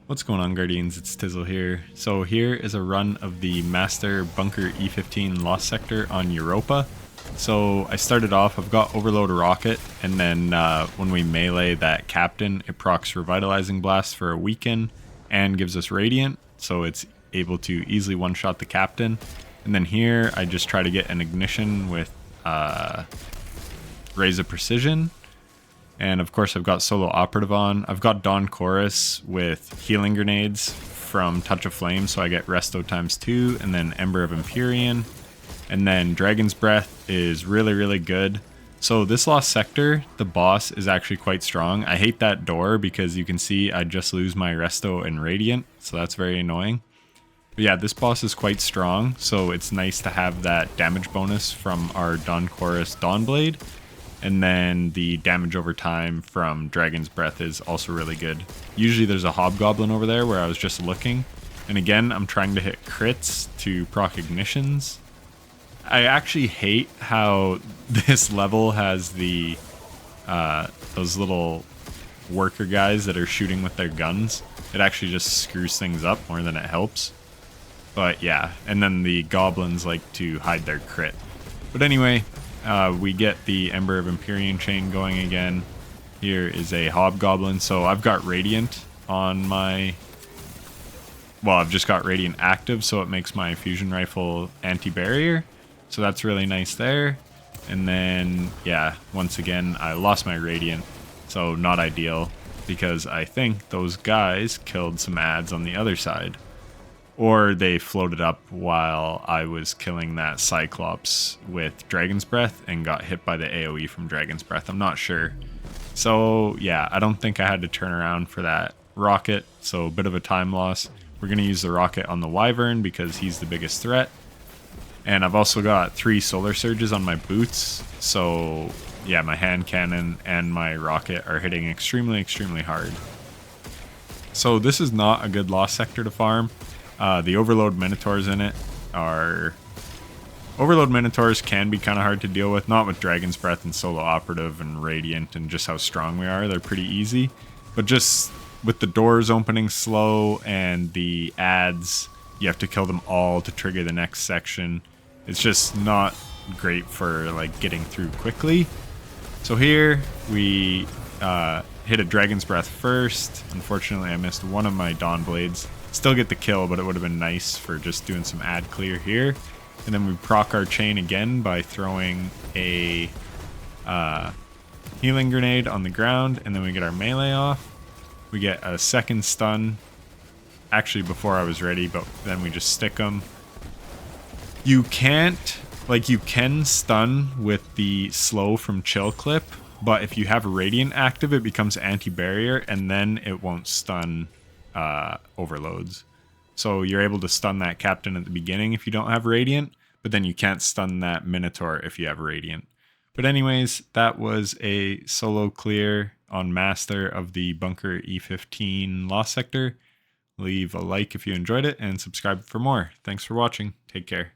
What's going on, Guardians? It's Tizzle here. So here is a run of the Master Bunker E15 Lost Sector on Europa. So I started off, I've got Overload Rocket, and then when we melee that captain, it procs Revitalizing Blast for a weaken and gives us Radiant, so it's able to easily one-shot the captain. And then here I just try to get an ignition with Raise of Precision. And of course I've got Solo Operative on. I've got Dawn Chorus with Healing Grenades from Touch of Flame, so I get Resto ×2, and then Ember of Empyrean. And then Dragon's Breath is really good. So this Lost Sector, the boss is actually quite strong. I hate that door because you can see I just lose my Resto and Radiant, so that's very annoying. But yeah, this boss is quite strong, so it's nice to have that damage bonus from our Dawn Chorus Dawnblade. And then the damage over time from Dragon's Breath is also really good. Usually there's a Hobgoblin over there where I was just looking. And again, I'm trying to hit crits to proc ignitions. I actually hate how this level has the those little worker guys that are shooting with their guns. It actually just screws things up more than it helps. But yeah, and then the goblins like to hide their crit. But anyway, we get the Ember of Empyrean chain going again. Here is a Hobgoblin, so I've got Radiant on my... Well, I've just got Radiant active, so it makes my fusion rifle anti-barrier. So that's really nice there. And then, yeah, once again, I lost my Radiant, so not ideal, because I think those guys killed some ads on the other side. Or they floated up while I was killing that Cyclops with Dragon's Breath and got hit by the AoE from Dragon's Breath. I'm not sure. So yeah, I don't think I had to turn around for that rocket, so a bit of a time loss. We're going to use the rocket on the Wyvern because he's the biggest threat. And I've also got 3 Solar Surges on my boots, so yeah, my hand cannon and my rocket are hitting extremely hard. So this is not a good Lost Sector to farm. The Overload Minotaurs in it are... Overload Minotaurs can be kind of hard to deal with, not with Dragon's Breath and Solo Operative and Radiant and just how strong we are. They're pretty easy. But just with the doors opening slow and the ads, you have to kill them all to trigger the next section. It's just not great for like getting through quickly. So here we hit a Dragon's Breath first. Unfortunately, I missed one of my Dawn Blades. Still get the kill, but it would have been nice for just doing some ad clear here. And then we proc our chain again by throwing a healing grenade on the ground, and then we get our melee off. We get a second stun, actually before I was ready, but then we just stick them. You can't, like you can stun with the slow from Chill Clip, but if you have Radiant active, it becomes anti-barrier, and then it won't stun overloads. So you're able to stun that captain at the beginning if you don't have Radiant, but then you can't stun that Minotaur if you have Radiant. But anyways, that was a solo clear on Master of the Bunker E15 Lost Sector. Leave a like if you enjoyed it and subscribe for more. Thanks for watching. Take care.